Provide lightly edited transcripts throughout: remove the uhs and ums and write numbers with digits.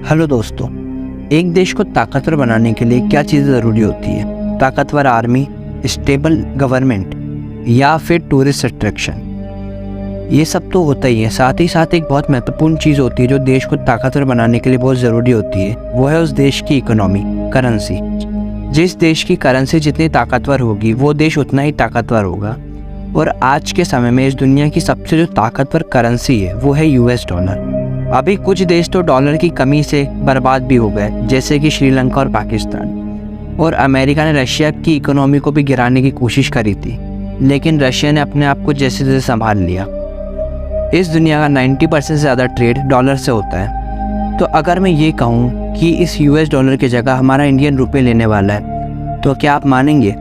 Hello दोस्तों, एक देश को ताकतवर बनाने के लिए क्या चीज़ें ज़रूरी होती है? ताकतवर आर्मी, स्टेबल गवर्नमेंट या फिर टूरिस्ट अट्रैक्शन। ये सब तो होता ही है, साथ ही साथ एक बहुत महत्वपूर्ण चीज़ होती है जो देश को ताकतवर बनाने के लिए बहुत ज़रूरी होती है। वो है उस देश की इकोनॉमी, करेंसी। जिस देश की करेंसी जितनी ताकतवर होगी वो देश उतना ही ताकतवर होगा। और आज के समय में इस दुनिया की सबसे जो ताकतवर करेंसी है वो है यूएस डॉलर। अभी कुछ देश तो डॉलर की कमी से बर्बाद भी हो गए, जैसे कि श्रीलंका और पाकिस्तान। और अमेरिका ने रशिया की इकोनॉमी को भी गिराने की कोशिश करी थी, लेकिन रशिया ने अपने आप को जैसे तैसे संभाल लिया। इस दुनिया का 90% से ज़्यादा ट्रेड डॉलर से होता है। तो अगर मैं ये कहूँ कि इस यूएस डॉलर की जगह हमारा इंडियन रुपये लेने वाला है, तो क्या आप मानेंगे?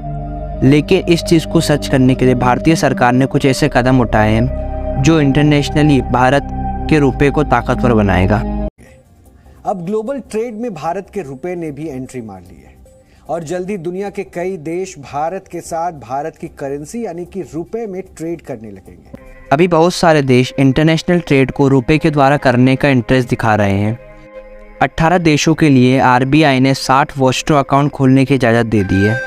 लेकिन इस चीज़ को सच करने के लिए भारतीय सरकार ने कुछ ऐसे कदम उठाए हैं जो इंटरनेशनली भारत के रुपये को ताकतवर बनाएगा। अब ग्लोबल ट्रेड में भारत के रुपए ने भी एंट्री मार ली है और जल्दी दुनिया के कई देश भारत के साथ भारत की करेंसी यानी कि रुपए में ट्रेड करने लगेंगे। अभी बहुत सारे देश इंटरनेशनल ट्रेड को रुपए के द्वारा करने का इंटरेस्ट दिखा रहे हैं। 18 देशों के लिए आरबीआई ने 60 वॉस्ट्रो अकाउंट खोलने की इजाज़त दे दी है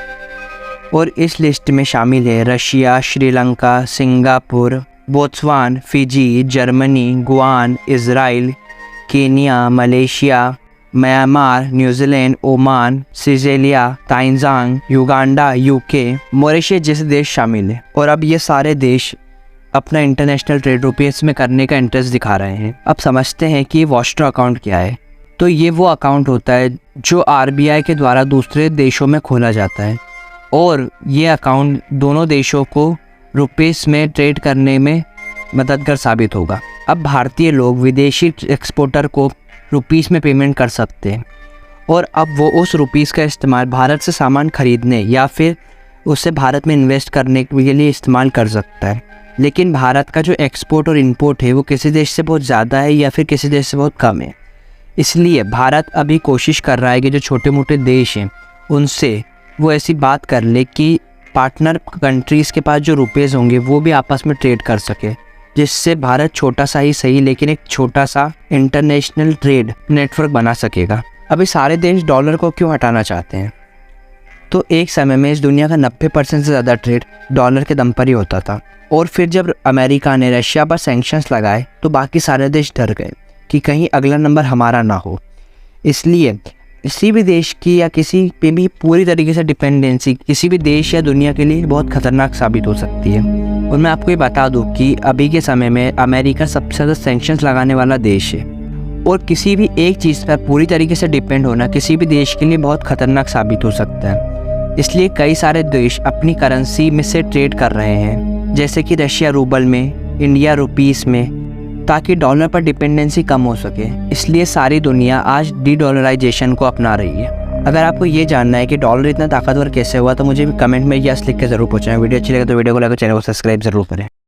और इस लिस्ट में शामिल है Russia, Sri Lanka, Singapore, Botswana, Fiji, Germany, Guam, Israel, Kenya, Malaysia, Myanmar, New Zealand, Oman, Seychelles, ताइंजांग, युगांडा, यूके, मॉरिशस जैसे देश शामिल हैं। और अब ये सारे देश अपना इंटरनेशनल ट्रेड रुपीस में करने का इंटरेस्ट दिखा रहे हैं। अब समझते हैं कि वॉस्ट्रो अकाउंट क्या है। तो ये वो अकाउंट होता है जो आरबीआई के द्वारा दूसरे देशों में खोला जाता है और ये अकाउंट दोनों देशों को रुपीस में ट्रेड करने में मददगार साबित होगा। अब भारतीय लोग विदेशी एक्सपोर्टर को रुपीस में पेमेंट कर सकते हैं और अब वो उस रुपीस का इस्तेमाल भारत से सामान खरीदने या फिर उसे भारत में इन्वेस्ट करने के लिए इस्तेमाल कर सकता है। लेकिन भारत का जो एक्सपोर्ट और इंपोर्ट है वो किसी देश से बहुत ज़्यादा है या फिर किसी देश से बहुत कम है। इसलिए भारत अभी कोशिश कर रहा है कि जो छोटे मोटे देश हैं उनसे वो ऐसी बात कर ले कि पार्टनर कंट्रीज़ के पास जो रुपीज़ होंगे वो भी आपस में ट्रेड कर सके, जिससे भारत छोटा सा ही सही लेकिन एक छोटा सा इंटरनेशनल ट्रेड नेटवर्क बना सकेगा। अभी सारे देश डॉलर को क्यों हटाना चाहते हैं? तो एक समय में इस दुनिया का 90% से ज़्यादा ट्रेड डॉलर के दम पर ही होता था और फिर जब अमेरिका ने रशिया पर सैंक्शंस लगाए तो बाकी सारे देश डर गए कि कहीं अगला नंबर हमारा ना हो। इसलिए किसी भी देश की या किसी पे भी पूरी तरीके से डिपेंडेंसी किसी भी देश या दुनिया के लिए बहुत ख़तरनाक साबित हो सकती है। और मैं आपको ये बता दूं कि अभी के समय में अमेरिका सबसे ज़्यादा सैंक्शंस लगाने वाला देश है और किसी भी एक चीज़ पर पूरी तरीके से डिपेंड होना किसी भी देश के लिए बहुत ख़तरनाक साबित हो सकता है। इसलिए कई सारे देश अपनी करेंसी में से ट्रेड कर रहे हैं, जैसे कि रशिया रूबल में, इंडिया रुपीस में, ताकि डॉलर पर डिपेंडेंसी कम हो सके। इसलिए सारी दुनिया आज डी डॉलराइजेशन को अपना रही है। अगर आपको ये जानना है कि डॉलर इतना ताकतवर कैसे हुआ तो मुझे भी कमेंट में यस लिख के ज़रूर पूछें। वीडियो अच्छी लगे तो वीडियो को लाइक और चैनल को सब्सक्राइब ज़रूर करें।